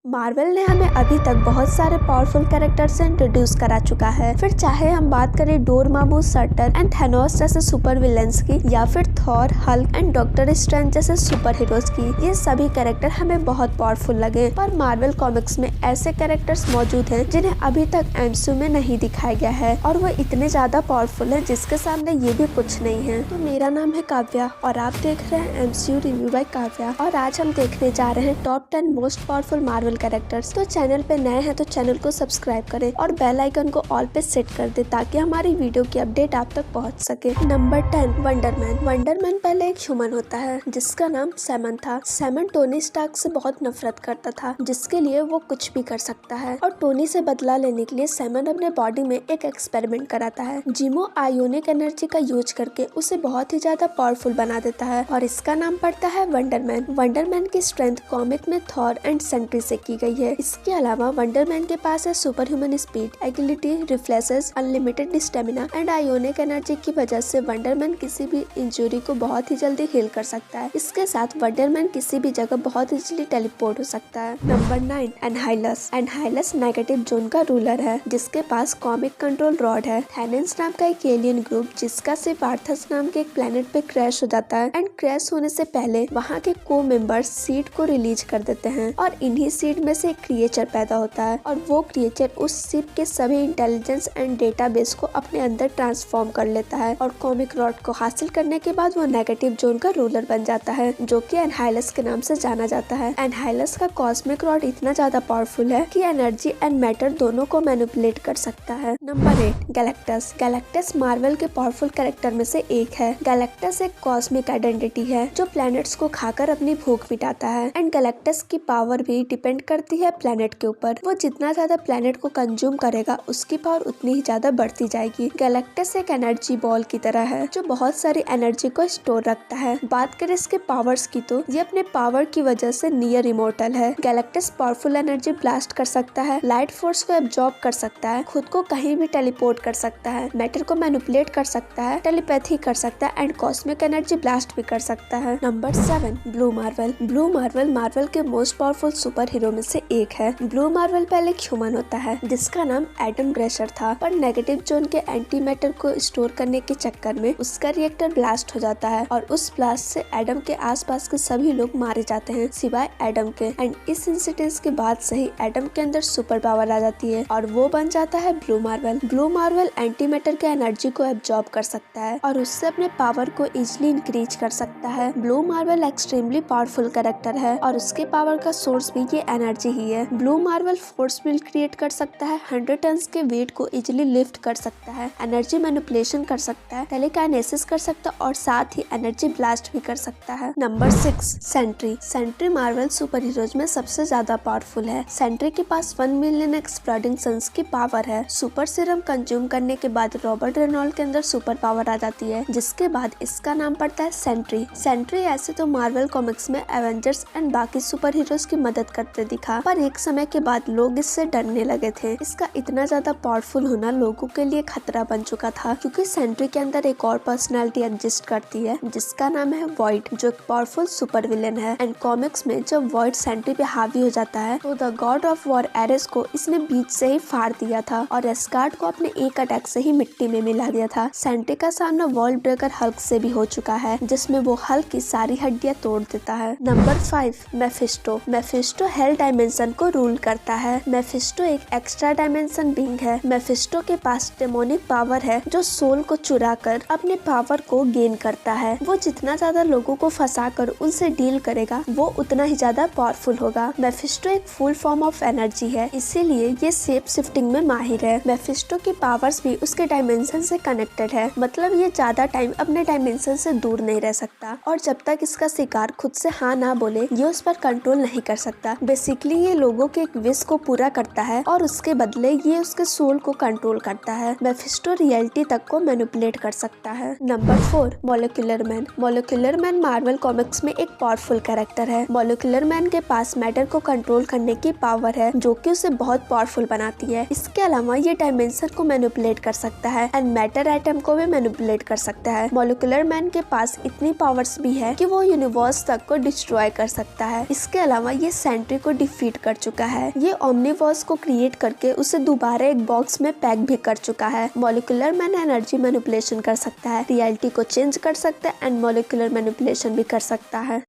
Marvel ने हमें अभी तक बहुत सारे पावरफुल कैरेक्टर से इंट्रोड्यूस करा चुका है। फिर चाहे हम बात करें डोरमामू, सर्टन एंड थैनोस जैसे सुपर विलेंस की, या फिर Thor, Hulk and doctor strange जैसे सुपर हीरोज की, ये सभी कैरेक्टर हमें बहुत पावरफुल लगे। पर मार्वल कॉमिक्स में ऐसे कैरेक्टर्स मौजूद हैं जिन्हें अभी तक एमसीयू में नहीं दिखाया गया है, और वो इतने ज्यादा पावरफुल है जिसके सामने ये भी कुछ नहीं है। तो मेरा नाम है काव्या और आप देख रहे हैं एमसीयू रिव्यू बाय काव्या, और आज हम देखने जा रहे हैं top 10 most powerful Marvel characters. तो चैनल पे नए हैं तो चैनल को सब्सक्राइब करें और बेल आइकन को ऑल पे सेट कर दे ताकि हमारी वीडियो की अपडेट आप तक पहुंच सके। Number 10, Wonder Man. वंडरमैन पहले एक ह्यूमन होता है जिसका नाम सैमन था। सैमन टोनी स्टार्क से बहुत नफरत करता था, जिसके लिए वो कुछ भी कर सकता है, और टोनी से बदला लेने के लिए सैमन अपने बॉडी में एक एक्सपेरिमेंट कराता है। जिमो आयोनिक एनर्जी का यूज करके उसे बहुत ही ज्यादा पावरफुल बना देता है, और इसका नाम पड़ता है वंडरमैन। वंडरमैन की स्ट्रेंथ कॉमिक में थॉर एंड सेंट्री से की गई है। इसके अलावा वंडरमैन के पास है super human speed, agility, reflexes, unlimited stamina and ionic energy की वजह से वंडरमैन किसी भी इंजरी को बहुत ही जल्दी हील कर सकता है। इसके साथ वंडरमैन किसी भी जगह बहुत इजीली टेलीपोर्ट हो सकता है। नंबर 9, एनहाइलस। एनहाइलस नेगेटिव जोन का रूलर है जिसके पास कॉमिक कंट्रोल रॉड है। थैनेंस नाम का एक एलियन ग्रुप जिसका सिर्फ आर्थस नाम के एक प्लेनेट पे क्रैश हो जाता है, एंड क्रैश होने से पहले वहाँ के को मेंबर्स सीड को रिलीज कर देते हैं, और इन्हीं सीड में से एक क्रिएचर पैदा होता है, और वो क्रिएचर उस शिप के सभी इंटेलिजेंस एंड डेटाबेस को अपने अंदर ट्रांसफॉर्म कर लेता है, और कॉमिक रॉड को हासिल करने के बाद वो नेगेटिव जोन का रूलर बन जाता है, जो कि एनहाइलस के नाम से जाना जाता है। एनहाइलस का कॉस्मिक रॉड इतना ज्यादा पावरफुल है कि एनर्जी एंड मैटर दोनों को मैनिपुलेट कर सकता है। Number 8, Galactus. गैलेक्टस मार्वल के पावरफुल कैरेक्टर में से एक है। गैलेक्टस एक कॉस्मिक आइडेंटिटी है जो प्लैनेट्स को खाकर अपनी भूख मिटाता है, एंड गैलेक्टस की पावर भी डिपेंड करती है प्लैनेट के ऊपर। वो जितना ज्यादा प्लैनेट को कंज्यूम करेगा उसकी पावर उतनी ही ज्यादा बढ़ती जाएगी। गैलेक्टस एक एनर्जी बॉल की तरह है जो बहुत सारी एनर्जी को स्टोर रखता है। बात करें इसके पावर्स की तो ये अपने पावर की वजह से नियर इमोर्टल है। गैलेक्टस पावरफुल एनर्जी ब्लास्ट कर सकता है, लाइट फोर्स को एब्जॉर्ब कर सकता है, खुद को कहीं भी टेलीपोर्ट कर सकता है, मैटर को मैनिपुलेट कर सकता है, टेलीपैथी कर सकता है, एंड कॉस्मिक एनर्जी ब्लास्ट भी कर सकता है। Number 7, blue Marvel. Blue Marvel Marvel के मोस्ट पावरफुल सुपर हीरो में से एक है। ब्लू मार्वल पहले एक ह्यूमन होता है जिसका नाम एडम ब्रेशर था, पर नेगेटिव जोन के एंटी मैटर को स्टोर करने के चक्कर में उसका रिएक्टर ब्लास्ट हो जाता है, और उस ब्लास्ट से एडम के आसपास के सभी लोग मारे जाते हैं सिवाय एडम के, एंड इस इंसिडेंट के बाद से ही एडम के अंदर सुपर पावर आ जाती है और वो बन जाता है blue Marvel. Blue Marvel anti matter के एनर्जी को एब्जॉर्ब कर सकता है और उससे अपने पावर को इजिली इंक्रीज कर सकता है। Blue Marvel extremely powerful character है और उसके पावर का सोर्स भी ये एनर्जी ही है। Blue Marvel force field create कर सकता है, 100 टन्स के वेट को इजिली लिफ्ट कर सकता है, एनर्जी मैनिपुलेशन कर सकता है, टेलीकाइनेसिस कर सकता है, और साथ ही एनर्जी ब्लास्ट भी कर सकता है। Number 6, Sentry. Sentry Marvel superheroes में सबसे ज्यादा पावरफुल है। सेंट्री के पास 1 मिलियन एक्सप्लोडिंग सन्स की पावर है। सुपर सीरम कंज्यूम करने के बाद रॉबर्ट रेनॉल्ड के अंदर सुपर पावर आ जाती है, जिसके बाद इसका नाम पड़ता है सेंट्री। सेंट्री ऐसे तो मार्वल कॉमिक्स में एवेंजर्स एंड बाकी सुपर हीरोज की मदद करते दिखा, पर एक समय के बाद लोग इससे डरने लगे थे। इसका इतना ज्यादा पावरफुल होना लोगों के लिए खतरा बन चुका था, क्योंकि सेंट्री के अंदर एक और पर्सनालिटी एग्जिस्ट करती है जिसका नाम है वॉइड, जो एक पावरफुल सुपर विलेन है। एंड कॉमिक्स में जब वॉइड सेंट्री पे हावी हो जाता है तो the god of war Ares को इसने बीच से ही फाड़ दिया था, और एस्गार्ड को अपने एक अटैक से ही मिट्टी में मिला दिया था। सेंट्री का सामना वर्ल्ड ब्रेकर हल्क से भी हो चुका है, जिसमें वो हल्क की सारी हड्डियां तोड़ देता है। Number 5, Mephisto. Mephisto hello dimension को रूल करता है। मेफिस्टो एक एक्स्ट्रा डायमेंशन बीइंग है। मेफिस्टो के पास डेमोनिक पावर है जो सोल को चुरा कर अपने पावर को गेन करता है। वो जितना ज्यादा लोगों को फंसा कर उनसे डील करेगा वो उतना ही ज्यादा पावरफुल होगा। मेफिस्टो एक फुल फॉर्म ऑफ एनर्जी है, इसीलिए ये शेप शिफ्टिंग में माहिर है। मेफिस्टो की पावर्स भी उसके डायमेंशन से कनेक्टेड है, मतलब ये ज्यादा टाइम अपने डायमेंशन से दूर नहीं रह सकता, और जब तक इसका शिकार खुद से हाँ ना बोले ये उस पर कंट्रोल नहीं कर सकता। बेसिकली ये लोगों के एक विश को पूरा करता है और उसके बदले ये उसके सोल को कंट्रोल करता है। मेफिस्टो रियलिटी तक को मैनिपुलेट कर सकता है। Number 4, molecular man. Molecular man Marvel comics में एक पावरफुल कैरेक्टर है। मॉलिक्यूलर मैन के पास मैटर को कंट्रोल करने की पावर है जो कि उसे बहुत पावरफुल बनाती है। इसके अलावा ये डायमेंशन को मैनिपुलेट कर सकता है एंड मैटर एटम को भी मैनिपुलेट कर सकता है। मॉलिक्यूलर मैन के पास इतनी पावर्स भी है कि वो यूनिवर्स तक को डिस्ट्रॉय कर सकता है। इसके अलावा ये सेंट्री को डिफीट कर चुका है। ये ओमनीवर्स को क्रिएट करके उसे दोबारा एक बॉक्स में पैक भी कर चुका है। मॉलिक्यूलर मैन एनर्जी मैनिपुलेशन कर सकता है, रियलिटी को चेंज कर सकता है एंड मॉलिक्यूलर मैनिपुलेशन भी कर सकता है।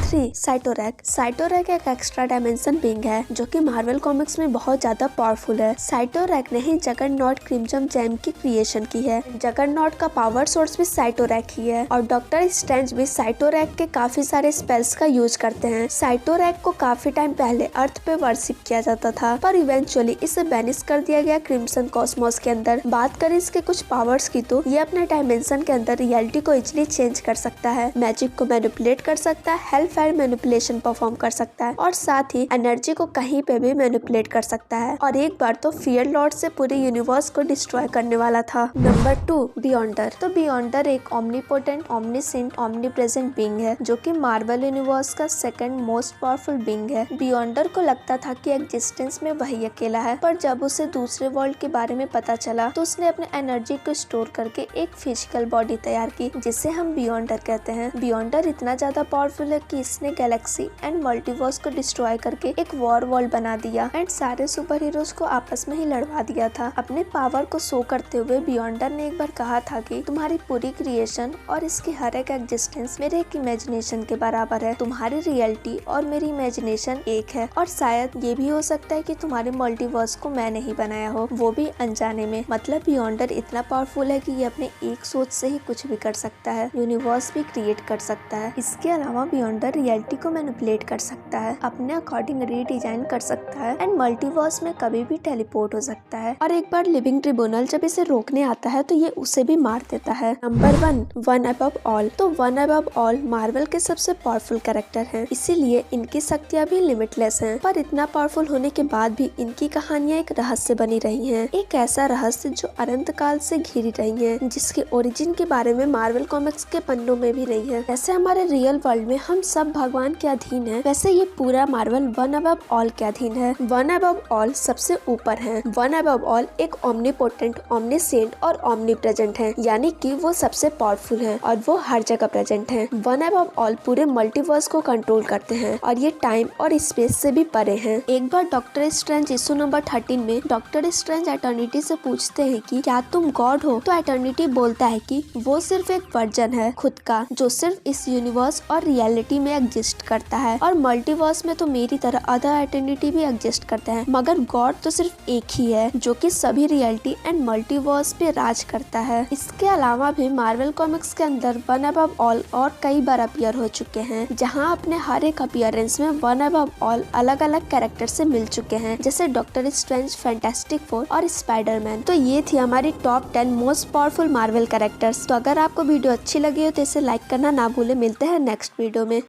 3. साइटोरैक। साइटोरैक एक एक्स्ट्रा डायमेंशन बीइंग है जो कि मार्वल कॉमिक्स में बहुत ज्यादा पावरफुल है। साइटोरैक ने ही जगरनॉट क्रिम्सन जेम की क्रिएशन की है। जगरनॉट का पावर सोर्स भी साइटोरैक ही है और डॉक्टर स्ट्रेंज भी साइटोरैक के काफी सारे स्पेल्स का यूज करते हैं। साइटोरैक को काफी टाइम पहले अर्थ पे वर्शिप किया जाता था पर इवेंचुअली इसे बैनिश कर दिया गया क्रिम्सन कॉस्मोस के अंदर। बात करें इसके कुछ पावर्स की तो ये अपने डायमेंशन के अंदर रियलिटी को इजिली चेंज कर सकता है, मैजिक को मैनिपुलेट कर सकता है, हेल्प फायर मैनिपुलेशन परफॉर्म कर सकता है और साथ ही एनर्जी को कहीं पे भी मैनिपुलेट कर सकता है। और एक बार तो फियर लॉर्ड से पूरे यूनिवर्स को डिस्ट्रॉय करने वाला था। नंबर 2. बियॉन्डर। तो बियॉन्डर एक ओमनीपोटेंट, ओमनीसेंट, ओमनीप्रेजेंट बीइंग है जो कि मार्वल यूनिवर्स का सेकंड मोस्ट पावरफुल बीइंग है। बियॉन्डर को लगता था कि एग्जिस्टेंस में वही अकेला है, पर जब उसे दूसरे वर्ल्ड के बारे में पता चला तो उसने अपने एनर्जी को स्टोर करके एक फिजिकल बॉडी तैयार की जिसे हम बियॉन्डर कहते हैं। बियॉन्डर इतना ज्यादा पावरफुल है कि इसने गैलेक्सी एंड मल्टीवर्स को डिस्ट्रॉय करके एक वॉर वर्ल्ड बना दिया एंड सारे सुपर हीरोज को आपस में ही लड़वा दिया था। अपने पावर को शो करते हुए बियॉन्डर ने एक बार कहा था कि तुम्हारी पूरी क्रिएशन और इसकी हर एक एग्जिस्टेंस मेरे एक इमेजिनेशन के बराबर है। तुम्हारी रियलिटी और मेरी इमेजिनेशन एक है और शायद ये भी हो सकता है कि तुम्हारे मल्टीवर्स को मैंने ही बनाया हो, वो भी अनजाने में। मतलब बियॉन्डर इतना पावरफुल है कि ये अपने एक सोच से ही कुछ भी कर सकता है, यूनिवर्स भी क्रिएट कर सकता है। इसके अलावा बियॉन्डर रियलिटी को मैनिपुलेट कर सकता है, अपने अकॉर्डिंग रीडिजाइन कर सकता है एंड मल्टीवर्स में कभी भी टेलीपोर्ट हो सकता है। और एक बार लिविंग ट्रिब्यूनल जब इसे रोकने आता है तो ये उसे भी मार देता है। नंबर 1. One above all. तो वन अबव ऑल मार्वल के सबसे पावरफुल कैरेक्टर हैं, इसीलिए इनकी शक्तियां भी लिमिटलेस हैं। पर इतना पावरफुल होने के बाद भी इनकी कहानियां एक रहस्य बनी रही हैं, एक ऐसा रहस्य जो अनंत काल से घिरी रही है, जिसके ओरिजिन के बारे में मार्वल कॉमिक्स के पन्नों में भी नहीं है। जैसे हमारे रियल वर्ल्ड में हम सब भगवान के अधीन है, वैसे ये पूरा मार्वल वन अबव ऑल के अधीन है। वन अबव ऑल सबसे ऊपर है। वन अबव ऑल एक ओमनीपोटेंट, ओमनीसेंट और ओमनीप्रेजेंट है, यानी कि वो सबसे पावरफुल है और वो हर जगह प्रेजेंट है। वन अबव ऑल पूरे मल्टीवर्स को कंट्रोल करते हैं और ये टाइम और स्पेस से भी परे हैं। एक बार डॉक्टर स्ट्रेंज इशू नंबर 13 में डॉक्टर स्ट्रेंज एटर्निटी से पूछते हैं कि क्या तुम गॉड हो, तो एटर्निटी बोलता है कि वो सिर्फ एक वर्जन है खुद का जो सिर्फ इस यूनिवर्स और रियलिटी में एग्जिस्ट करता है और मल्टीवर्स में तो मेरी तरह अदर एटर्निटी भी एग्जिस्ट करते हैं, मगर गॉड तो सिर्फ एक ही है जो कि सभी रियलिटी एंड मल्टीवर्स पे राज करता है। इसके अलावा भी मार्वल कॉमिक्स के अंदर वन अबव ऑल और कई बार अपीयर हो चुके हैं, जहां अपने हर एक अपीयरेंस में वन अबव ऑल अलग अलग कैरेक्टर से मिल चुके हैं, जैसे डॉक्टर स्ट्रेंज, फैंटास्टिक फोर और स्पाइडरमैन। तो ये थी हमारी top 10 most powerful Marvel characters. तो अगर आपको वीडियो अच्छी लगी हो तो इसे लाइक करना ना भूले। मिलते हैं नेक्स्ट वीडियो में।